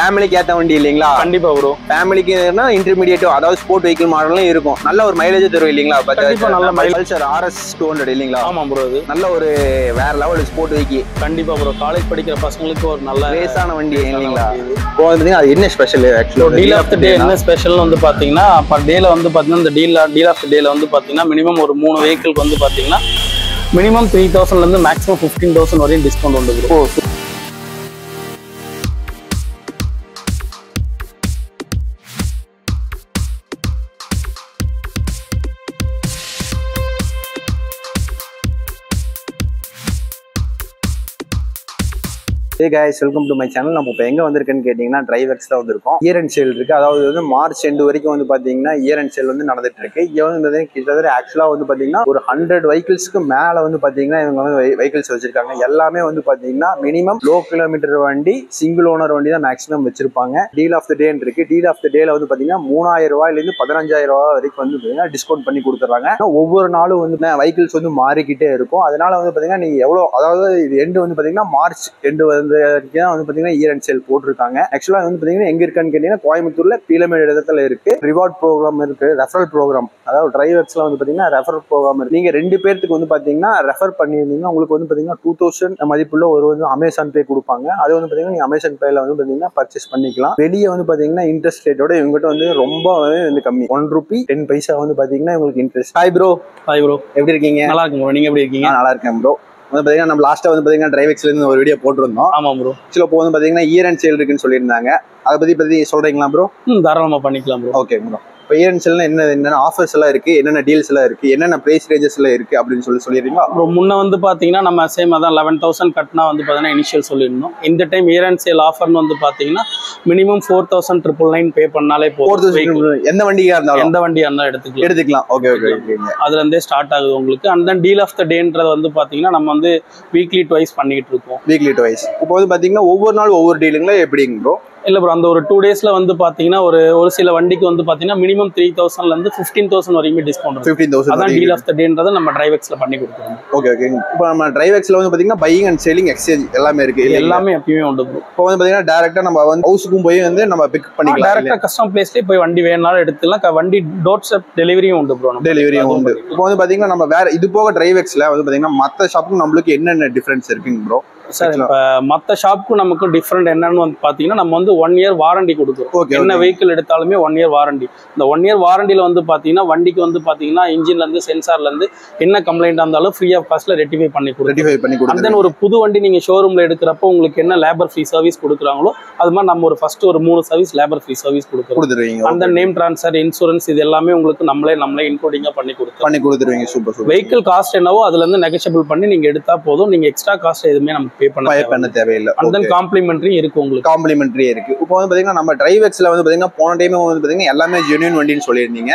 ஃபேமிலிக்கு ஏத்த வண்டி இல்லீங்களா? கண்டிப்பா ப்ரோ. ஃபேமிலிக்குனா இன்டர்மீடியேட் அதாவது ஸ்போர்ட் வெஹிக்கிள் மாடலும் இருக்கும். நல்ல ஒரு மைலேஜ் தரும் இல்லீங்களா? கண்டிப்பா நல்ல பல்சர் RS 200 இல்லீங்களா? ஆமா ப்ரோ. இது நல்ல ஒரு வேற லெவல் ஸ்போர்ட் வெஹிக்கிள். கண்டிப்பா ப்ரோ. காலேஜ் படிக்கிற பசங்களுக்கு ஒரு நல்ல ரேஸான வண்டி இல்லீங்களா? இப்போ வந்து அது என்ன ஸ்பெஷல் ஆக்சுவலா? டீல் ஆஃப் தி டே என்ன ஸ்பெஷல் வந்து பாத்தீங்கன்னா பர் டேல வந்து பாத்தீங்கன்னா இந்த டீல் ஆஃப் தி டேல வந்து பாத்தீங்கன்னா மினிமம் ஒரு 3 வெஹிக்கிள்க்கு வந்து பாத்தீங்கன்னா மினிமம் 3000ல இருந்து மேக்ஸிமம் 15000 வரையும் டிஸ்கவுண்ட் உண்டு bro. Hey guys, welcome to my channel. நம்ம இப்போ எங்கே வந்திருக்குன்னு கேட்டிங்கன்னா டிரைவர்ஸ் தான் வந்திருக்கோம். இயர் அண்ட் சேல் இருக்குது. அதாவது வந்து மார்ச் எண்டு வரைக்கும் வந்து பார்த்தீங்கன்னா இயர் அண்ட் சேல் வந்து நடந்துட்டு இருக்கு. இங்கே வந்து கிட்டத்தட்ட ஆக்சுவலாக வந்து பார்த்தீங்கன்னா ஒரு 100 வெஹிக்கிள்ஸ்க்கு மேலே வந்து பார்த்தீங்கன்னா இவங்க வந்து வெஹிக்கிள்ஸ் வச்சிருக்காங்க. எல்லாமே வந்து பார்த்தீங்கன்னா மினிமம் லோ கிலோமீட்டர் வண்டி, சிங்கிள் ஓனர் வண்டி தான் மேக்ஸிமம் வச்சிருப்பாங்க. டீல் ஆஃப் த டேன்னு இருக்கு. டீல் ஆஃப் த டேல வந்து பார்த்தீங்கன்னா 3000 ரூபாயிலேருந்து 15000 ரூபாய் வரைக்கும் வந்து பார்த்தீங்கன்னா டிஸ்கவுண்ட் பண்ணி கொடுத்துட்றாங்க. ஒவ்வொரு நாளும் வந்து வெஹிக்கிள்ஸ் வந்து மாறிக்கிட்டே இருக்கும். அதனால வந்து பார்த்தீங்கன்னா நீங்கள் எவ்வளோ, அதாவது இது எண்டு வந்து பார்த்தீங்கன்னா மார்ச் எண்டு வந்து பாத்தீங்கன்னா இயர் அண்ட் சேல் போட்டிருக்காங்க. ஆக்சுவலா வந்து பாத்தீங்கன்னா எங்க இருக்கான்னு கேட்டீங்கன்னா கோயம்புத்தூர்ல பீலமேடு இடத்துல இருக்கு. ரிவார்ட் ப்ரோக்ராம் இருக்கு, ரெஃபரல் ப்ரோக்ராம், அதாவது டிரைவர்ஸ்ல வந்து பாத்தீங்கன்னா ரெஃபரல் ப்ரோக்ராம் இருக்கு. நீங்க 2 பேருக்கு வந்து பாத்தீங்கன்னா ரெஃபர் பண்ணிருந்தீங்கன்னா உங்களுக்கு வந்து பாத்தீங்கன்னா 2000 மதிப்புள்ள ஒரு வந்து அமேசான் பே கொடுப்பாங்க. அது வந்து பாத்தீங்கன்னா நீங்க அமேசான் பேல வந்து பாத்தீங்கன்னா பர்ச்சேஸ் பண்ணிக்கலாம். வெளியே வந்து பாத்தீங்கன்னா இன்ட்ரெஸ்ட் ரேட்டோட இவங்ககிட்ட வந்து ரொம்ப வந்து கம்மி, 1 ரூபி 10 பைசா வந்து பாத்தீங்கன்னா உங்களுக்கு interest. Hi bro. Hi bro. எப்படி இருக்கீங்க? நல்லா இருக்கேன் ப்ரோ. நீங்க எப்படி இருக்கீங்க? நல்லா இருக்கேன் ப்ரோ. வந்து பாத்தீங்கன்னா நம்ம லாஸ்டா வந்து பாத்தீங்கன்னா டிரைவர்ஸ்ல இருந்து ஒரு வீடியோ போட்டிருந்தோம். ஆமா ப்ரோ. சில இப்போ வந்து பாத்தீங்கன்னா இயர் அண்ட் சேல் இருக்குன்னு சொல்லியிருந்தாங்க. அதை பத்தி சொல்றீங்களா ப்ரோ? தாராளமா பண்ணிக்கலாம் ப்ரோ. Okay bro. இப்போ இயர் அண்ட் சேல்னா என்னென்ன ஆஃபர்ஸ் எல்லாம் இருக்கு, என்னென்ன டீல்ஸ் எல்லாம் இருக்கு, என்னென்ன பிரைஸ் ரேஞ்சஸ் எல்லாம் இருக்கு அப்படின்னு சொல்லிடுறீங்களா ப்ரோ? முன்ன வந்து பாத்தீங்கன்னா நம்ம சேம் அதான் 11000 கட்டினா வந்து பாத்தீங்கன்னா இனிஷியல் சொல்லியிருந்தோம். இந்த டைம் இயர் அண்ட் சேல் ஆஃபர்னு வந்து பாத்தீங்கன்னா மினிமம் 4999 பே பண்ணாலே போதும். எந்த வண்டியா இருந்தாலும் எந்த வண்டியா இருந்தாலும் எடுத்துக்கலாம். Okay okay. அதுல இருந்தே ஸ்டார்ட் ஆகுது உங்களுக்கு. And then deal of the டேன்றது வந்து பாத்தீங்கன்னா நம்ம வந்து வீக்லி ட்வைஸ் பண்ணிட்டு இருக்கோம். Weekly twice. இப்போ வந்து பாத்தீங்கன்னா ஒவ்வொரு நாள் ஒவ்வொரு டீலுங்களா எப்படிங்க ப்ரோ? இல்ல ப்ரோ, அந்த ஒரு 2 டேஸ்ல வந்து பாத்தீங்கன்னா ஒரு சில வண்டிக்கு வந்து பாத்தீங்கன்னா மினிமம் 3000ல இருந்து 15000 வரைக்கும் டிஸ்கவுண்ட். 15000 அதான் டீல் ஆஃப் த டேன்றதை நம்ம டிரைவர்ஸ்ல பண்ணி கொடுக்குறோம். Okay okay. இப்போ நம்ம டிரைவர்ஸ்ல வந்து பாத்தீங்கன்னா பையிங் அண்ட் செல்லிங் எக்ஸ்சேஞ்ச் எல்லாமே இருக்கு. எல்லாமே எப்பயுமே உண்டு ப்ரோ. இப்போ வந்து பாத்தீங்கன்னா டைரக்டா நம்ம வந்து ஹவுஸ்க்கும் போய் வந்து நம்ம பிக் பண்ணிக்கலாம். டைரக்டா கஸ்டம் பிளேஸ்லயே போய் வண்டி வேணாலும் எடுத்துக்கலாம். வண்டி டோர் ஸ்டெப் டெலிவரியும் உண்டு ப்ரோ. டெலிவரியும் உண்டு. இப்போ வந்து பாத்தீங்கன்னா நம்ம வேற இது போக டிரைவர்ஸ்ல வந்து பாத்தீங்கன்னா மத்த ஷாப்புக்கு நம்மளுக்கு என்னென்ன டிஃபரன்ஸ் இருக்குங்க ப்ரோ? சார் இப்போ மற்ற ஷாப்புக்கும் நமக்கு டிஃப்ரெண்ட் என்னன்னு வந்து பார்த்தீங்கன்னா நம்ம வந்து 1 இயர் வாரண்டி கொடுக்குறோம். என்ன வெஹிக்கிள் எடுத்தாலுமே 1 இயர் வாரண்டி. இந்த 1 இயர் வாரண்டியில் வந்து பார்த்தீங்கன்னா வண்டிக்கு வந்து பார்த்தீங்கன்னா இன்ஜின்லேருந்து சென்சார்லேருந்து என்ன கம்ப்ளைண்டாக இருந்தாலும் ஃப்ரீ ஆஃப் காஸ்ட்டில் ரெட்டிஃபை பண்ணி கொடுக்குறோம். அண்ட் தென் ஒரு புது வண்டி நீங்கள் ஷோரூமில் எடுக்கிறப்போ உங்களுக்கு என்ன லேபர் ஃப்ரீ சர்வீஸ் கொடுக்குறாங்களோ அது மாதிரி நம்ம ஒரு ஃபர்ஸ்ட் ஒரு 3 சர்வீஸ் லேபர் ஃப்ரீ சர்வீஸ் கொடுக்குறோம். அந்த நேம் ட்ரான்ஸ்ஃபர், இன்சூரன்ஸ், இது எல்லாமே உங்களுக்கு நம்மளே இன்க்ளூடிங்காக பண்ணி கொடுத்துருவீங்க. சூப்பர். வெஹிக்கிள் காஸ்ட் என்னவோ அதுலேருந்து நெகோஷியபிள் பண்ணி நீங்கள் எடுத்தால் போதும். நீங்கள் எக்ஸ்ட்ரா காஸ்ட் எதுவுமே நம்ம பே பண்ண தேவையில்லை. அந்த காம்ப்ளிமெண்டரி இருக்கு உங்களுக்கு. காம்ப்ளிமெண்டரி இருக்கு. இப்போ வந்து பாத்தீங்கன்னா நம்ம டிரைவர்ஸ்ல வந்து பாத்தீங்கன்னா போன டைம் வந்து பாத்தீங்கன்னா எல்லாமே ஜென்யூன் வண்டின்னு சொல்லியிருந்தீங்க.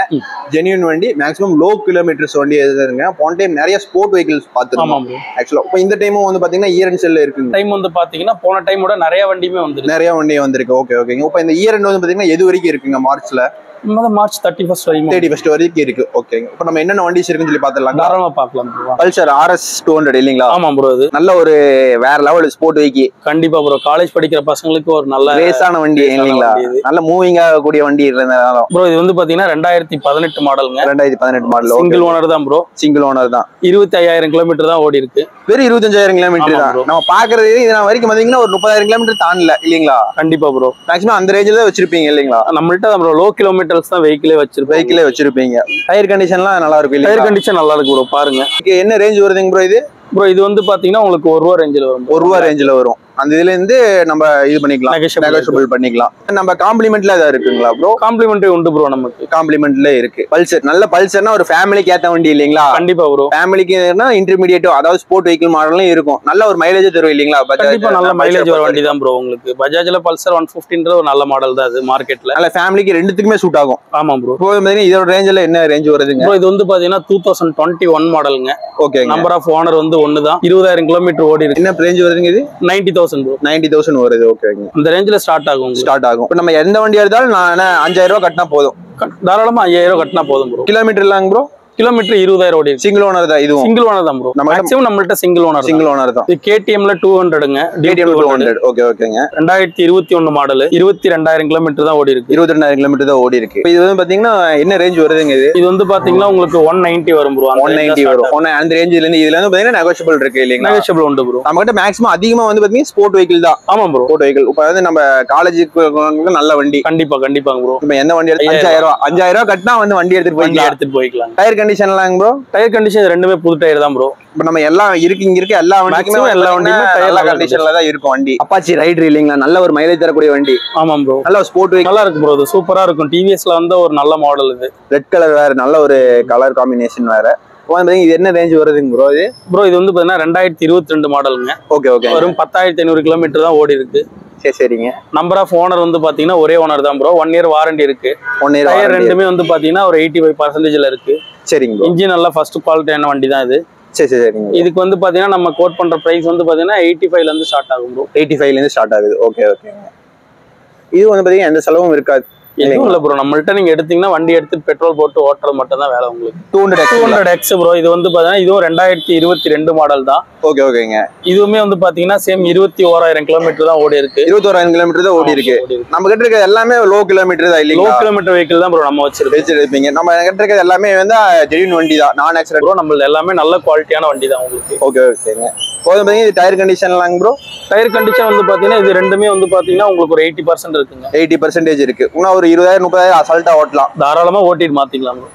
ஜென்யூன் வண்டி, மேக்ஸிமம் லோ கிலோமீட்டர்ஸ் வண்டி எதுங்க. போன டைம் நிறைய ஸ்போர்ட் வெஹிக்கிள்ஸ் பார்த்துருக்கோம் ஆக்சுவலா. இப்போ இந்த டைமும் வந்து பாத்தீங்கன்னா இயர் அண்ட் சேல்ல இருக்கு. டைம் வந்து பாத்தீங்கன்னா போன டைமோட நிறைய வண்டியுமே வந்துருக்கு. நிறைய வண்டி வந்திருக்கு. ஓகே ஓகேங்க. இப்போ இந்த இயர் அண்ட் வந்து பாத்தீங்கன்னா எது வரைக்கும் இருக்குங்க? மார்ச்ல மார்ச் 31 வரைக்கும் இருக்கு. ஓகேங்க. இப்போ நம்ம என்னென்ன வண்டிஸ் இருக்குன்னு சொல்லி பாத்துடலாம். தாராளமா பார்க்கலாம். பல்சர் RS 200 இல்லீங்களா? ஆமா ப்ரோ. இது நல்ல ஒரு வேற லெவல் ஸ்போர்ட் வெஹிக்கிள். கண்டிப்பா ப்ரோ. காலேஜ் படிக்கிற பசங்களுக்கு ஒரு நல்ல ரேஸான வண்டி இல்லீங்களா? நல்ல மூவிங் ஆகக்கூடிய வண்டி இருந்தாலும் ப்ரோ. இது வந்து பாத்தீங்கன்னா 2018 மாடலுங்க. 2018 மாடல். சிங்கிள் ஓனர் தான் ப்ரோ. சிங்கிள் ஓனர் தான். 25000 கிலோமீட்டர் தான் ஓடி இருக்கு. வெறும் 25000 கிலோமீட்டர் தான் நம்ம பாக்குறது. இது வரைக்கும் பாத்தீங்கன்னா ஒரு 30000 கிலோமீட்டர் தாண்டல இல்லீங்களா? கண்டிப்பா ப்ரோ. மேக்ஸிமம் அந்த ரேஞ்சில தான் வச்சிருப்பீங்க இல்லீங்களா? நம்மள்ட்ட ப்ரோ லோ கிலோமீட்டர்ஸ் தான் வெஹிக்கிளே வச்சிருப்பீங்க. டயர் கண்டிஷன்லாம் நல்லா இருக்கும். டயர் கண்டிஷன் நல்லா இருக்கு ப்ரோ. பாருங்க. என்ன ரேஞ்ச் வருதுங்க ப்ரோ இது? ப்ரோ இது வந்து பாத்தீங்கன்னா உங்களுக்கு 1 ரூபா ரேஞ்சில் வரும். 1 ரூபா ரேஞ்சில் வரும். அந்த இதுல இருந்து நம்ம இது பண்ணிக்கலாம், நெகோஷியபிள் பண்ணிக்கலாம். நம்ம காம்ப்ளிமெண்ட்ல ஏதாவது இருக்குங்களா ப்ரோ? காம்ப்ளிமெண்ட்ரி உண்டு ப்ரோ. நமக்கு காம்ப்ளிமெண்ட்ல இருக்கு. பல்சர் நல்ல பல்சர்னா ஒரு ஃபேமிலிக்கு ஏத்த வண்டி இல்லீங்களா? கண்டிப்பா ப்ரோ. ஃபேமிலிக்குனா இன்டர்மீடியேட் அதாவது ஸ்போர்ட் வெஹிக்கிள் மாடலும் இருக்கும். நல்ல ஒரு மைலேஜ் தரும் இல்லீங்களா? கண்டிப்பா நல்ல மைலேஜ் வர வண்டி தான் ப்ரோ உங்களுக்கு. பஜாஜ்ல பல்சர் 150ன்ற ஒரு நல்ல மாடல் தான் அது மார்க்கெட்ல. நல்ல ஃபேமிலிக்கு ரெண்டுத்துக்குமே சூட் ஆகும். ஆமா ப்ரோ. இப்போ பாத்தீங்கன்னா இதோட ரேஞ்சில என்ன ரேஞ்ச் வருதுங்க ப்ரோ? இது வந்து பாத்தீங்கன்னா 2021 மாடலுங்க. ஓகே. நம்பர் ஆஃப் ஓனர் வந்து 1 தான். 20000 கிலோமீட்டர் ஓடி இருக்கு. என்ன ரேஞ்ச் வருதுங்க இது? 90000 ப்ரோ. 90000 வருது. ஓகேங்க. அந்த ரேஞ்சில ஸ்டார்ட் ஆகும். இப்போ நம்ம எந்த வண்டி எடுத்தாலும் நான் 5000 ரூபாய் கட்டினா போதும். தாராளமா 5000 கட்டினா போதும் ப்ரோ. கிலோமீட்டர் இல்லங்க ப்ரோ? கிலோமீட்டர் 20,000 ஓடி இருக்கு. சிங்கிள் ஓனர் தான் இதுவும்? சிங்கிள் ஓனர் தான் ப்ரோ. மேக்ஸிமம் நம்மள்ட்ட சிங்கிள் ஓனர் தான். இது KTMல 200ங்க. KTM 200. ஓகே ஓகேங்க. 2021 மாடல், 22,000 கிலோமீட்டர் தான் ஓடி இருக்கு. 22,000 கிலோமீட்டர் தான் ஓடி இருக்கு. இது வந்து பாத்தீங்கன்னா என்ன ரேஞ்ச் வருதுங்க இது? இது வந்து பாத்தீங்கன்னா உங்களுக்கு 190 வரும் ப்ரோ. 190 வரும். அந்த ரேஞ்சில இருந்து இதுல வந்து பாத்தீங்கன்னா நெகோஷியபிள் இருக்கு இல்லீங்களா? நெகோஷியபிள் உண்டு ப்ரோ. நம்ம கிட்ட மேக்ஸிமம் அதிகமா வந்து பாத்தீங்கன்னா ஸ்போர்ட் வெஹிக்கிள் தான். ஆமா ப்ரோ. Sport vehicle. இப்போ வந்து நம்ம காலேஜுக்கு நல்ல வண்டி. கண்டிப்பாங்க ப்ரோ. இப்போ எந்த வண்டி எடுத்து 5000 ரூபாய் கட்டினா வந்து வண்டி எடுத்துட்டு போய்க்கலாம். டயர் கண்டிஷன்லாம் ப்ரோ? டயர் கண்டிஷன் ரெண்டுமே புது டயர் தான் ப்ரோ. இப்போ நம்ம எல்லாம் இங்க இருக்க எல்லா வண்டியுமே நல்ல கண்டிஷன்ல தான் இருக்கும் வண்டி. அப்பாச்சி ரைடர் இல்லீங்களா? நல்ல ஒரு மைலேஜ் தரக்கூடிய வண்டி. ஆமா ப்ரோ. நல்ல ஸ்போர்ட் வெஹிக்கிள். நல்லா இருக்கு ப்ரோ. இது சூப்பரா இருக்கும். TVSல வந்து ஒரு நல்ல மாடல் இது. ரெட் கலர் வேற, நல்ல ஒரு கலர் காம்பினேஷன் வேற. இது என்ன ரேஞ்ச் வருதுங்க ப்ரோ? இது ப்ரோ இது வந்து பாத்தீங்கன்னா 2022 மாடலுங்க. Okay okay. வெறும் 10,500 கிலோமீட்டர் தான் ஓடி இருக்கு. சரிங்க. நம்பர் ஆஃப் ஓனர் வந்து பாத்தீங்கன்னா ஒரே ஓனர் தான் ப்ரோ. 1 இயர் வாரண்டி இருக்கு. 1 இயர் டயர் ரெண்டுமே வந்து பாத்தீங்கன்னா ஒரு 85% இருக்கு. சரிங்க. இன்ஜின் நல்லா ஃபர்ஸ்ட் குவாலிட்டியான வண்டி தான் இது. சரிங்க. இதுக்கு வந்து பாத்தீங்கன்னா நம்ம கோட் பண்ற பிரைஸ் வந்து பாத்தீங்கன்னா 85ல இருந்து ஸ்டார்ட் ஆகும் ப்ரோ. 85ல இருந்து ஸ்டார்ட் ஆகுது. ஓகே ஓகேங்க. இது வந்து பாத்தீங்கன்னா எந்த செலவும் இருக்காது. எதுவும் இல்ல ப்ரோ. நம்மள்ட்ட நீங்க எடுத்தீங்கன்னா வண்டி எடுத்து பெட்ரோல் போட்டு ஓட்டுறது மட்டும் தான் வேலை உங்களுக்கு. 200X bro. இது வந்து பாத்தீங்கன்னா இதுவும் 2022 மாடல் தான். ஓகே ஓகேங்க. இதுவுமே வந்து பாத்தீங்கன்னா சேம் 21,000 கிலோமீட்டர் தான் ஓடி இருக்கு. 21,000 கிலோமீட்டர் தான் ஓடி இருக்கு. நம்ம கிட்ட இருக்க எல்லாமே லோ கிலோமீட்டர் தான் இல்லீங்களா? லோ கிலோமீட்டர் வெஹிக்கிள் தான் ப்ரோ நம்ம வச்சிருப்பீங்க. நம்ம கிட்ட இருக்க எல்லாமே வந்து ஜென்யூன் வண்டி தான். நான் ஆக்சிடென்ட் ப்ரோ. நம்ம எல்லாமே நல்ல குவாலிட்டியான வண்டி தான் உங்களுக்கு. ஓகே ஓகேங்க. இது டயர் கண்டிஷன்லாம் ப்ரோ? டயர் கண்டிஷன் வந்து பாத்தீங்கன்னா இது ரெண்டுமே வந்து பாத்தீங்கன்னா உங்களுக்கு ஒரு 80% இருக்குங்க. 80% இருக்கு. இன்னும் ஒரு 20,000 30,000 அசால்ட்டா ஓட்டலாம். தாராளமா ஓட்டிட்டு மாத்திக்கலாம் ப்ரோ.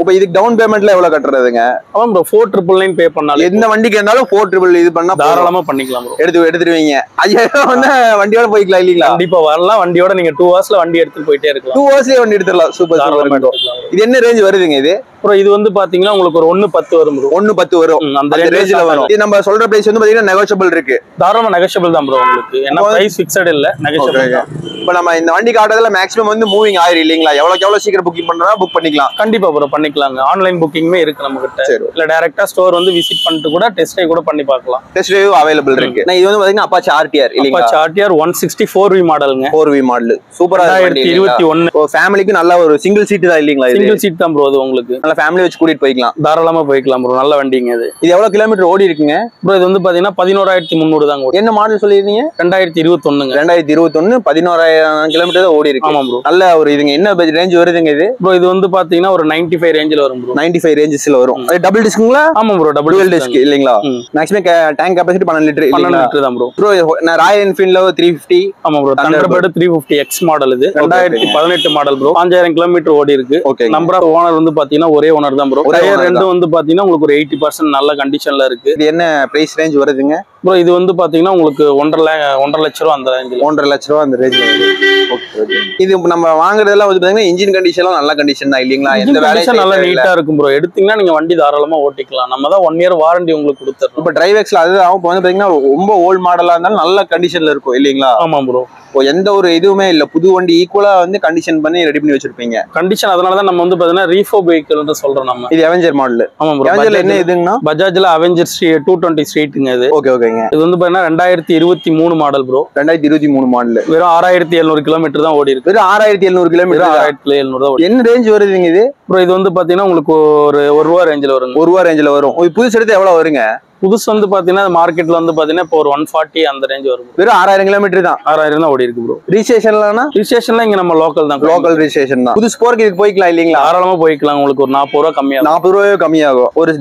இப்போ இதுக்கு டவுன் பேமெண்ட்ல எவ்வளவு கட்டுறதுங்க? ஆமா ப்ரோ. 4,999 பே பண்ணாலும் எந்த வண்டிக்கு இருந்தாலும் 4,999 இது பண்ணா தாராளமா பண்ணிக்கலாம் ப்ரோ. எடுத்துருவீங்க. 5,000 வந்து வண்டியோட போய்க்கலாம் இல்லீங்களா? கண்டிப்பா வரலாம். வண்டியோட நீங்க 2 ஹவர்ஸ்ல வண்டி எடுத்து போயிட்டே இருக்கலாம். 2 ஹவர்ஸ்லயே வண்டி எடுத்துடலாம். சூப்பர். இது என்ன ரேஞ்ச் வருதுங்க இது? ப்ரோ இது வந்து பாத்தீங்கன்னா உங்களுக்கு ஒரு 110 வரும் ப்ரோ. 110 வரும். அந்த ரேஞ்சில வரும். இது நம்ம சொல்ற பிரைஸ் வந்து பாத்தீங்கன்னா நெகோஷியபிள் இருக்கு. தாராளமா நெகோஷியபிள் தான் ப்ரோ உங்களுக்கு. ஏன்னா பிரைஸ் ஃபிக்ஸட் இல்ல, நெகோஷியபிள் தான். இப்போ நம்ம இந்த வண்டி காட்டுறதுல மேக்ஸிமம் வந்து மூவிங் ஆயிரும் இல்லீங்களா? எவ்வளவு சீக்கிரம் புக்கிங் பண்றதா புக் பண்ணிக்கலாம். கண்டிப்பா ப்ரோ பண்ணிக்கலாங்க. ஆன்லைன் புக்கிங்மே இருக்கு நம்ம கிட்ட. இல்ல டைரக்டா ஸ்டோர் வந்து விசிட் பண்ணிட்டு கூட டெஸ்ட் ட்ரைவ் கூட பண்ணி பார்க்கலாம். டெஸ்ட் ட்ரைவ் அவைலபிள் இருக்கு. இது வந்து பாத்தீங்கன்னா அப்பாச்சி RTR இல்லீங்களா? அப்பாச்சி RTR 164V மாடலுங்க. 4V model. சூப்பரா இருக்கு. 2021. ஓ ஃபேமிலிக்கு நல்ல ஒரு சிங்கிள் சீட் தான் இல்லீங்களா? சிங்கிள் சீட் தான் ப்ரோ. அது உங்களுக்கு நல்ல ஃபேமிலி வச்சு கூட்டிட்டு போய்க்கலாம். தாராளமா போய்க்கலாம் ப்ரோ. நல்ல வண்டிங்க இது. இது எவ்வளவு கிலோமீட்டர் ஓடி இருக்குங்க ப்ரோ? இது வந்து பாத்தீங்கன்னா 11,300 தான் ஓடி. என்ன மாடல் சொல்லிருந்தீங்க? 2021ங்க. 2021 11,000 கிலோமீட்டர் தான் ஓடி இருக்கு. ஆமா ப்ரோ. நல்ல ஒரு இதுங்க. என்ன ரேஞ்ச் வருதுங்க இது? ப்ரோ இது வந்து பாத்தீங்கன்னா ஒரு 95 ரேஞ்சில வரும் ப்ரோ. 95 ரேஞ்சஸ்ல வரும். அது டபுள் டிஸ்க்குங்களா? ஆமா ப்ரோ. டபுள் டிஸ்க் இல்லீங்களா? Maximum tank capacity 12 litre. 12 litre தான் ப்ரோ. ப்ரோ நான் ராயல் என்ஃபீல்ட்ல 350. ஆமா ப்ரோ. தண்டர்பர்ட் 350X மாடல் இது. 2018 மாடல் ப்ரோ. 5,000 கிலோமீட்டர் ஓடி இருக்கு. நம்பர் ஆஃப் ஓனர் வந்து பாத்தீங்கன்னா ஒரே ஓனர் தான் ப்ரோ. டயர் ரெண்டும் வந்து பாத்தீங்கன்னா உங்களுக்கு ஒரு 80% நல்ல கண்டிஷன்ல இருக்கு. இது என்ன பிரைஸ் ரேஞ்ச் வருதுங்க ப்ரோ? இது வந்து பாத்தீங்கன்னா உங்களுக்கு 1.5 லட்சம் ரூபா அந்த ரேஞ்சில. 1.5 லட்சம் ரூபா அந்த ரேஞ்சில வருது. ஓகே. இது நம்ம வாங்குறதெல்லாம் வந்து பாத்தீங்கன்னா இன்ஜின் கண்டிஷன்லாம் நல்ல கண்டிஷன் தான் இல்லீங்களா? எந்த வேலையும் நல்ல நீட்டா இருக்கும் ப்ரோ. எடுத்தீங்கன்னா நீங்க வண்டி தாராளமா ஓட்டிக்கலாம். நம்ம தான் 1 இயர் வாரண்டி உங்களுக்கு கொடுத்துறோம். இப்போ டிரைவெக்ஸ்ல அதுதான் இப்போ வந்து பாத்தீங்கன்னா ரொம்ப ஓல்ட் மாடலா இருந்தாலும் நல்ல கண்டிஷன்ல இருக்கும் இல்லீங்களா? ஆமா ப்ரோ. இப்போ எந்த ஒரு இதுவுமே இல்ல, புது வண்டி ஈக்குவலா வந்து கண்டிஷன் பண்ணி ரெடி பண்ணி வச்சிருப்பீங்க. கண்டிஷன் அதனால தான் நம்ம வந்து பாத்தீங்கன்னா ரீஃபோப் வெஹிக்கிள்னு சொல்றோம் நம்ம. இது அவெஞ்சர் மாடல். ஆமா ப்ரோ. அவெஞ்சர்ல என்ன இதுன்னா பஜாஜ்ல அவெஞ்சர் 220 ஸ்ட்ரீட்ங்க இது. ஓகே ஓகேங்க. இது வந்து பாத்தீங்கன்னா 2023 மாடல் ப்ரோ. 2023 மாடல். வெறும் 6,700 கிலோமீட்டர் தான் ஓடி இருக்கு. வெறும் 6,700 கிலோமீட்டர். 6,700 தான் ஓடி. என்ன ரேஞ்ச் வருதுங்க இது? ப்ரோ இது வந்து பாத்தீங்கன்னா உங்களுக்கு ஒரு 1 ரூபா ரேஞ்சில வரும். 1 ரூபா ரேஞ்சில வரும். புதுசு எடுத்து எவ்வளவு வருங்க? புதுசு வந்து பாத்தீங்கன்னா மார்க்கெட்ல வந்து பாத்தீங்கன்னா இப்போ ஒரு 140 அந்த ரேஞ்ச் வரும். வெறும் 6,000 கிலோமீட்டர் தான். 6,000 தான் ஓடி இருக்கு ப்ரோ. ரிஜிஸ்ட்ரேஷன்லனா? ரிஜிஸ்ட்ரேஷன்ல இங்க நம்ம லோக்கல் தான். லோக்கல் ரிஜிஸ்ட்ரேஷன் தான். புது ஸ்போர்க்கு இதுக்கு போய்க்கலாம் இல்லீங்களா? தாராளமா போய்க்கலாம். உங்களுக்கு ஒரு 40 ரூபா கம்மியாகும். 40 ரூபாயோ கம்மியாகும். ஒரு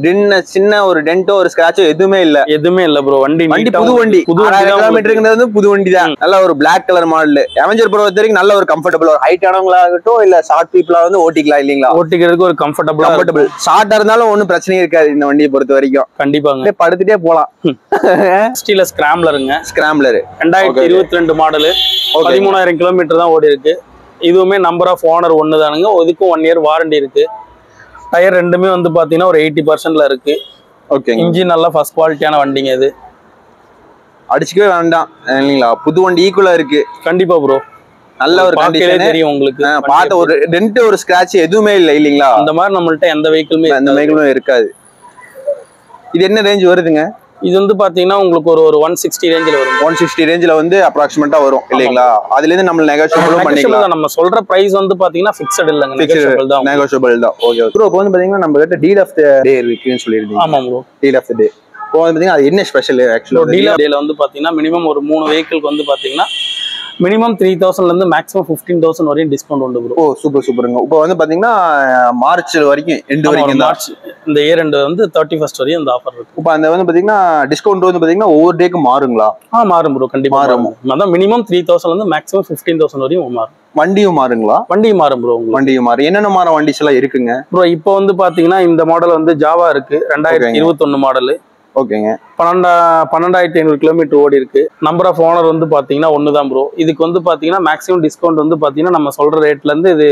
சின்ன ஒரு டென்ட்டோ ஒரு ஸ்கிராச்சோ எதுவுமே இல்ல. எதுவுமே இல்ல ப்ரோ. வண்டி புது வண்டி. 6,000 கிலோமீட்டருங்கிறது புது வண்டி தான். நல்ல ஒரு பிளாக் கலர் மாடல். அவெஞ்சர் பொறுத்த வரைக்கும் நல்ல ஒரு கம்ஃபர்டபிள். ஒரு ஹைட் ஆனவங்களாகட்டும் இல்ல ஷார்ட் பீப்புளா வந்து ஓட்டிக்கலாம் இல்லீங்களா? ஓட்டிக்கிறதுக்கு ஒரு கம்ஃபர்டபிள். ஷார்ட்டா இருந்தாலும் ஒன்னும் பிரச்சனை இருக்காது இந்த வண்டியை பொறுத்த வரைக்கும். கண்டிப்பாங்க. படுத்துட்டே போலாம். ஸ்டீல ஸ்கிராம்லருங்க. Scrambler 2022 model. 13,000 கிலோமீட்டர் தான் ஓடி இருக்கு. இதுவுமே நம்பர் ஆஃப் ஓனர் ஒன்னு தானுங்க. இதுக்கும் 1 இயர் வாரண்டி இருக்கு. டயர் ரெண்டுமே வந்து பாத்தீங்கன்னா ஒரு 80%ல இருக்கு. ஓகே. இன்ஜின் நல்லா ஃபர்ஸ்ட் குவாலிட்டியான வண்டிங்க இது. அடிச்சுக்கவே வேண்டாம் இல்லீங்களா? புது வண்டி ஈக்குவலா இருக்கு. கண்டிப்பா ப்ரோ. நல்ல ஒரு கண்டிஷன் தெரியும் உங்களுக்கு. பார்த்த ஒரு டென்ட் ஒரு ஸ்கிராட்ச் எதுவுமே இல்ல இல்லீங்களா? அந்த மாதிரி நம்மள்ட்ட எந்த வெஹிக்கிளுமே இருக்காது. இது என்ன ரேஞ்ச் வருதுங்க? இது வந்து பாத்தீங்கன்னா உங்களுக்கு ஒரு 160 ரேஞ்சில் வரும். 160 ரேஞ்சில் வந்து அப்ராக்சிமேட்டா வரும் இல்லைங்களா? அதுல இருந்து நம்ம நெகோஷியபிளும் பண்ணிக்கலாம். நம்ம சொல்ற பிரைஸ் வந்து பாத்தீங்கன்னா ஃபிக்ஸட் இல்லங்க, நெகோஷியபிள் தான். நெகோஷியபிள் தான். Okay bro. இப்போ வந்து பாத்தீங்கன்னா நம்ம கிட்ட டீல் ஆஃப் தி டே இருக்குன்னு சொல்லிருந்தீங்க. ஆமா ப்ரோ, டீல் ஆஃப் தி டே. இப்போ வந்து பாத்தீங்கன்னா அது என்ன ஸ்பெஷல் ஆக்சுவலா? டீல் ஆஃப் டேல வந்து பாத்தீங்கன்னா மினிமம் ஒரு 3 வெஹிக்கிள்க்கு வந்து பாத்தீங்கன்னா மினிமம் 3000ல இருந்து மேக்ஸிமம் 15,000 வரையும் டிஸ்கவுண்ட் உண்டு ப்ரோ. ஓ சூப்பர் சூப்பருங்க. இப்போ வந்து பாத்தீங்கன்னா மார்ச் வரைக்கும் எண்ட் வரைக்கும் மார்ச் இந்த இயர் எண்ட் வந்து 31st வரையும் இந்த ஆஃபர் இருக்கு. இப்போ அந்த வந்து பாத்தீங்கன்னா டிஸ்கவுண்ட் வந்து பாத்தீங்கன்னா ஒவ்வொரு டேக்கு மாறுங்களா? மாறும் ப்ரோ, கண்டிப்பா மாறும். அதான் மினிமம் 3000ல இருந்து மேக்ஸிமம் 15,000 வரையும் மாறும். வண்டியும் மாறுங்களா? வண்டியும் மாறும் ப்ரோ. வண்டியும் மாறும். என்னென்ன மாற வண்டிஸ் எல்லாம் இருக்குங்க ப்ரோ? இப்போ வந்து பாத்தீங்கன்னா இந்த மாடல் வந்து ஜாவா இருக்கு, 2021 மாடல். ஓகேங்க. 12,500 கிலோமீட்டர் ஓடி இருக்கு. நம்பர் ஆஃப் ஓனர் வந்து பாத்தீங்கன்னா 1 தான் ப்ரோ. இதுக்கு வந்து பாத்தீங்கன்னா மேக்ஸிமம் டிஸ்கவுண்ட் வந்து பாத்தீங்கன்னா நம்ம சொல்ற ரேட்ல இருந்து இது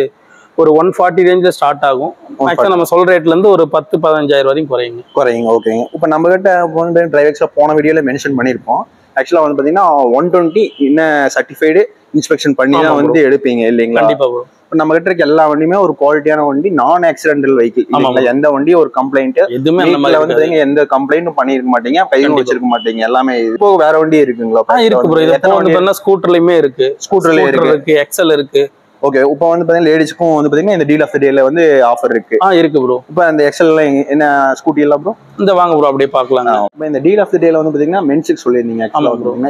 ஒரு 140 ரேஞ்சில் ஸ்டார்ட் ஆகும். மேக்ஸிமம் நம்ம சொல்ற ரேட்ல இருந்து ஒரு 10-15,000 வரைக்கும் குறையுங்க. ஓகேங்க. இப்போ நம்ம கிட்ட வந்து டிரைவர்ஸ்ல போன வீடியோல மென்ஷன் பண்ணிருப்போம். ஆக்சுவலா வந்து பாத்தீங்கன்னா 120 இன்ன சர்டிஃபைடு இன்ஸ்பெக்ஷன் பண்ணி தான் வந்து எடுப்பீங்க இல்லைங்களா? கண்டிப்பா ப்ரோ. நம்ம கிட்ட இருக்க எல்லா வண்டியுமே ஒரு குவாலிட்டியான வண்டி, நான் ஆக்சிடென்டல் வெஹிக்கிள். எந்த வண்டியும் ஒரு கம்ப்ளைண்ட் எதுவுமே வந்து எந்த கம்ப்ளைண்ட்டும் பண்ணிருக்க மாட்டீங்க, கையும் வச்சிருக்க மாட்டீங்க. எல்லாமே இப்போ வேற வண்டி இருக்குங்களா? இருக்கு ப்ரோ. இது ஸ்கூட்டர்லயுமே இருக்கு, ஸ்கூட்டர்ல இருக்கு, எக்ஸல் இருக்கு. ஓகே. இப்போ வந்து பாத்தீங்கன்னா லேடிஸ்க்கும் வந்து பாத்தீங்கன்னா இந்த டீல் ஆஃப் தி டேல வந்து ஆஃபர் இருக்கு. இருக்கு ப்ரோ. இப்போ அந்த எக்ஸல்ல என்ன ஸ்கூட்டி எல்லாம் ப்ரோ? இந்த வாங்க ப்ரோ, அப்படியே பார்க்கலாம். இப்போ இந்த டீல் ஆஃப் தி டேல வந்து பாத்தீங்கன்னா மென்ஸுக்கு சொல்லிருந்தீங்க.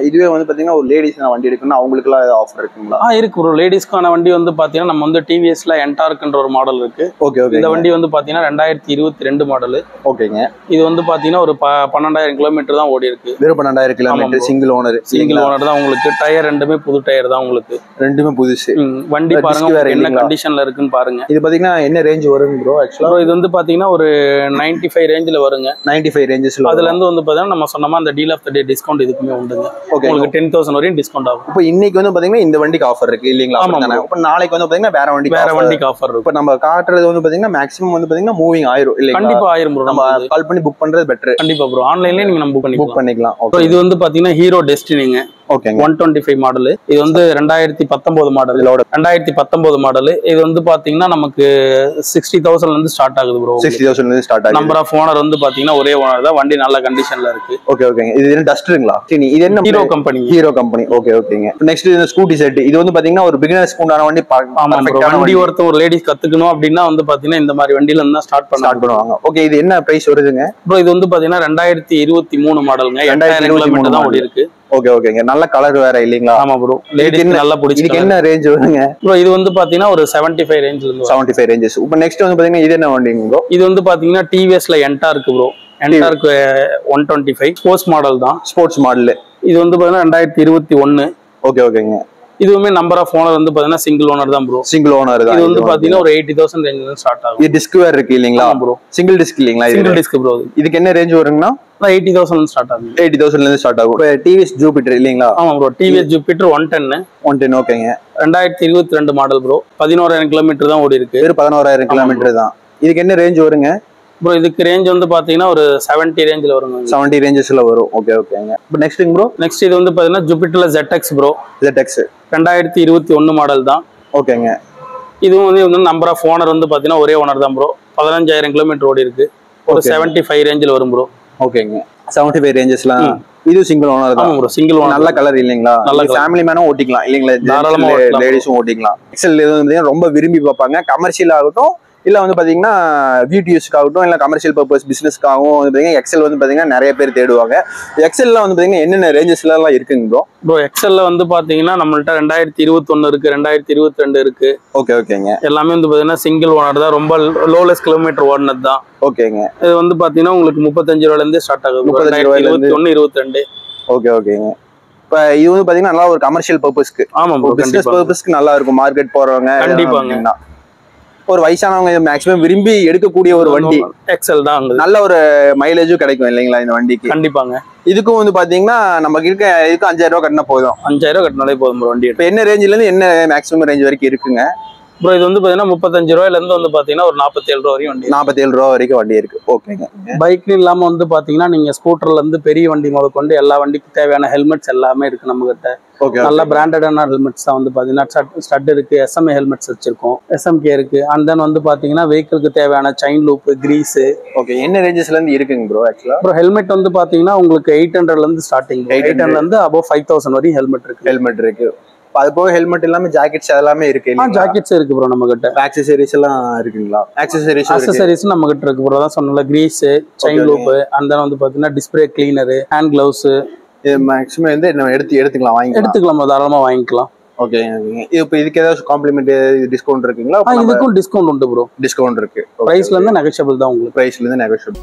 இதுவே வந்து பாத்தீங்கன்னா ஒரு லேடிஸ் வண்டி எடுக்கணும்னா அவங்களுக்கு எல்லாம் ஆஃபர் இருக்குங்களா? இருக்கு ப்ரோ. லேடிஸ்க்கான வண்டி வந்து பாத்தீங்கன்னா நம்ம வந்து டிவிஎஸ்ல என்டார்க்ன்ற ஒரு மாடல் இருக்கு. Okay okay. இந்த வண்டி வந்து பாத்தீங்கன்னா 2022 மாடல். ஓகேங்க. இது வந்து பாத்தீங்கன்னா ஒரு 12,000 கிலோமீட்டர் தான் ஓடி இருக்கு. வெறும் 12,000 கிலோமீட்டர். சிங்கிள் ஓனர் தான் உங்களுக்கு. டயர் ரெண்டுமே புது டயர் தான் உங்களுக்கு. ரெண்டுமே புதுசு. வண்டி பாருங்க என்ன கண்டிஷன்ல இருக்குன்னு பாருங்க. இது பாத்தீங்கன்னா என்ன ரேஞ்ச் வருங்க ப்ரோ? ஆக்சுவலா இது வந்து பாத்தீங்கன்னா ஒரு 95 ரேஞ்சில வருங்க. 95 ரேஞ்சஸ்ல. அதுல இருந்து வந்து பாத்தீங்கன்னா நம்ம சொன்னமா அந்த deal of the day discount இதுக்குமே உண்டுங்க. உங்களுக்கு 10,000 வரையும் டிஸ்கவுண்ட் ஆகும். இப்போ இன்னைக்கு வந்து பாத்தீங்கன்னா இந்த வண்டிக்கு ஆஃபர் இருக்கு இல்லீங்களா? இப்போ நாளைக்கு வந்து பாத்தீங்கன்னா வேற வண்டிக்கு ஆஃபர் இருக்கு. இப்போ நம்ம காட்டுறது வந்து பாத்தீங்கன்னா மேக்ஸிமம் வந்து பாத்தீங்கன்னா மூவிங் ஆயிரும் இல்லீங்களா? கண்டிப்பா ஆயிரும் ப்ரோ. நம்ம கால் பண்ணி புக் பண்றது பெட்டர். கண்டிப்பா ப்ரோ. ஆன்லைன்லயே நீங்க நம்ம புக் பண்ணிக்கலாம். ஓகே. இது வந்து பாத்தீங்கன்னா ஹீரோ டெஸ்டினிங்க. ஓகேங்க. 125 மாடல். இது வந்து 2019 மாடல். 2019 மாடல். இது வந்து பாத்தீங்கன்னா நமக்கு 60,000ல இருந்து ஸ்டார்ட் ஆகுது ப்ரோ. 60,000ல இருந்து ஸ்டார்ட் ஆகுது. நம்பர் ஆஃப் ஓனர் வந்து பாத்தீங்கன்னா ஒரே ஓனர் தான். வண்டி நல்ல கண்டிஷன்ல இருக்கு. ஓகே ஓகேங்க. இது என்ன டஸ்டருங்களா? இது என்ன? Hero company. Hero company. Okay ஓகேங்க. நெக்ஸ்ட் இந்த ஸ்கூட்டி செட். இது வந்து பாத்தீங்கன்னா ஒரு பிகினர்ஸ்க்கு உண்டான வண்டி. வண்டி ஒருத்தர் ஒரு லேடிஸ் கத்துக்கணும் அப்படின்னா வந்து பாத்தீங்கன்னா இந்த மாதிரி வண்டியில இருந்து ஸ்டார்ட் பண்ணுவாங்க. ஓகே. இது என்ன பிரைஸ் வருதுங்க ப்ரோ? இது வந்து பாத்தீங்கன்னா 2023 மாடலுங்க. 8,000 கிலோமீட்டர் தான் ஓடி இருக்கு. ஓகே ஓகேங்க. நல்ல கலர் வேற இல்லீங்களா? ஆமா ப்ரோ. லேடிஸ் நல்லா பிடிச்சி. இதுக்கு என்ன ரேஞ்ச் வருங்க ப்ரோ? இது வந்து பாத்தீங்கன்னா ஒரு 75 ரேஞ்சில இருந்து. 75 ரேஞ்சஸ். இப்போ நெக்ஸ்ட் வந்து பாத்தீங்கன்னா இது என்ன வண்டிங்க ப்ரோ? இது வந்து பாத்தீங்கன்னா டிவிஎஸ்ல NTorq bro. NTorq 125 sports model தான். Sports model. இது வந்து பாத்தீங்கன்னா 2021. ஓகே ஓகேங்க. இதுவுமே நம்பர் ஆஃப் ஓனர் வந்து பாத்தீங்கன்னா சிங்கிள் ஓனர் தான் ப்ரோ. சிங்கிள் ஓனர் தான். இது வந்து பாத்தீங்கன்னா ஒரு 80,000 ரேஞ்சில இருந்து ஸ்டார்ட் ஆகும். இது டிஸ்க் வேற இருக்கு இல்லீங்களா ப்ரோ? சிங்கிள் டிஸ்க் இல்லீங்களா? Single disk bro. இதுக்கு என்ன ரேஞ்ச் வருங்கன்னா 80,000 ஸ்டார்ட் ஆகும். 80,000ல இருந்து ஸ்டார்ட் ஆகும். டிவிஎஸ் ஜூபிட்டர் இல்லீங்களா? ஆமா ப்ரோ. TVS Jupiter 110. ஓகேங்க. 2022 மாடல் ப்ரோ. 11,000 கிலோமீட்டர் தான் ஓடி இருக்கு. வெறும் 11,000 கிலோமீட்டர் தான். இதுக்கு என்ன ரேஞ்ச் வருங்க ப்ரோ? இதுக்கு ரேஞ்ச் வந்து பாத்தீங்கன்னா ஒரு 70 ரேஞ்சில வருங்க. 70 ரேஞ்சஸ்ல வரும். ஓகே ஓகேங்க. இப்போ நெக்ஸ்ட் ப்ரோ? நெக்ஸ்ட் இது வந்து பாத்தீங்கன்னா ஜூபிட்டர்ல ZX ப்ரோ. ZX 2021 மாடல் தான். ஓகேங்க. இதுவும் வந்து நம்பர் ஆஃப் ஓனர் வந்து பாத்தீங்கன்னா ஒரே ஓனர் தான் ப்ரோ. 15,000 கிலோமீட்டர் ஓடி இருக்கு. ஒரு 75 ரேஞ்சில் வரும் ப்ரோ. ஓகேங்க. 75 ரேஞ்சஸ்லாம். இது சிங்கிள் ஓனர் தான் ப்ரோ. Single owner. நல்ல கலர் இல்லீங்களா? நல்ல ஃபேமிலி மேனும் ஓட்டிக்கலாம் இல்லீங்களா? தாராளமா லேடிஸும் ஓட்டிக்கலாம். எக்ஸல் இது வந்து ரொம்ப விரும்பி பார்ப்பாங்க. கமர்ஷியல் ஆகட்டும் இல்ல வந்து பாத்தீங்கன்னா வீடியோஸ்க்காகட்டும் இல்ல கமர்ஷியல் பர்பஸ் பிசினஸ்க்காகவும் வந்து பாத்தீங்கன்னா எக்ஸல் வந்து பாத்தீங்கன்னா நிறைய பேர் தேடுவாங்க. எக்ஸல்ல வந்து பாத்தீங்கன்னா என்னென்ன ரேஞ்சஸ்ல எல்லாம் இருக்குங்க ப்ரோ? எக்ஸல்ல வந்து பாத்தீங்கன்னா நம்மள்ட்ட 2021 இருக்கு, 2022 இருக்கு. ஓகே ஓகேங்க. எல்லாமே வந்து பாத்தீங்கன்னா சிங்கிள் ஓனர் தான். ரொம்ப லோலெஸ்ட் கிலோமீட்டர் ஓடினது தான். ஓகேங்க. இது வந்து பாத்தீங்கன்னா உங்களுக்கு 35 ரூபாயில இருந்து ஸ்டார்ட் ஆகுது. 2021 22. ஓகே ஓகேங்க. இப்ப இது வந்து பாத்தீங்கன்னா நல்லா ஒரு கமர்ஷியல் பர்பஸ்க்கு. ஆமா ப்ரோ. பிசினஸ் பர்பஸ்க்கு நல்லா இருக்கும். மார்க்கெட் போறவங்க கண்டிப்பாங்க. ஒரு வயசானவங்க மேக்ஸிமம் விரும்பி எடுக்கக்கூடிய ஒரு வண்டி எக்ஸல் தான். நல்ல ஒரு மைலேஜும் கிடைக்கும் இல்லைங்களா இந்த வண்டிக்கு? கண்டிப்பாங்க. இதுக்கும் வந்து பாத்தீங்கன்னா நமக்கு இருக்க இதுக்கு 5,000 ரூபாய் கட்டினா போதும். 5,000 ரூபாய் கட்டினாலே போதும் வண்டி. இப்ப என்ன ரேஞ்சில இருந்து என்ன மேக்ஸிமம் ரேஞ்ச் வரைக்கும் இருக்குங்க? ப்ரோ இது வந்து பாத்தீங்கன்னா 35 ரூபாயில இருந்து வந்து பாத்தீங்கன்னா ஒரு 47 ரூபா வரையும் வண்டி 47 ரூபா வரைக்கும் வண்டி இருக்கு. ஓகேங்க. பைக் இல்லாம வந்து பாத்தீங்கன்னா நீங்க ஸ்கூட்டர்ல இருந்து பெரிய வண்டி முதற்கொண்டு எல்லா வண்டிக்கு தேவையான ஹெல்மெட்ஸ் எல்லாமே இருக்கு நம்ம கிட்ட. நல்ல பிராண்டடான ஹெல்மெட்ஸ் தான் வந்து பாத்தீங்கன்னா ஸ்டட் இருக்கு, SMA ஹெல்மெட்ஸ் வச்சிருக்கோம், SMK இருக்கு. அண்ட் தென் வந்து பாத்தீங்கன்னா வெஹிக்கிளுக்கு தேவையான செயின் லூப், கிரீஸ். ஓகே, என்ன ரேஞ்சஸ்ல இருந்து இருக்குங்க ப்ரோ ஆக்சுவலா? ப்ரோ ஹெல்மெட் வந்து பாத்தீங்கன்னா உங்களுக்கு 800ல இருந்து ஸ்டார்டிங், 800ல இருந்து அபவ் 5000 வரையும் ஹெல்மெட் இருக்கு. ஹெல்மெட் இருக்கு. அது போக ஹெல்மெட் எல்லாமே ஜாக்கெட்ஸ் எல்லாமே இருக்கு. ஜாக்கெட்ஸ் இருக்கு ப்ரோ நம்ம கிட்ட. ஆக்சசரிஸ் எல்லாம் இருக்குங்களா? ஆக்சசரிஸ் நம்ம கிட்ட இருக்கு ப்ரோ. தான் சொன்னல grease, chain lube, and then வந்து பாத்தீங்கன்னா டிஸ்ப்ளே கிளீனர், ஹேண்ட் கிளவுஸ். இது மேக்ஸிமம் வந்து நம்ம எடுத்துக்கலாம் தாராளமா வாங்கிக்கலாம். ஓகே. இப்போ இதுக்கு ஏதாவது காம்ப்ளிமெண்ட் டிஸ்கவுண்ட் இருக்குங்களா? இதுக்கும் டிஸ்கவுண்ட் உண்டு ப்ரோ. டிஸ்கவுண்ட் இருக்கு. பிரைஸ்ல இருந்து நெகோஷியபிள் தான் உங்களுக்கு. பிரைஸ்ல இருந்து நெகோஷியபிள்.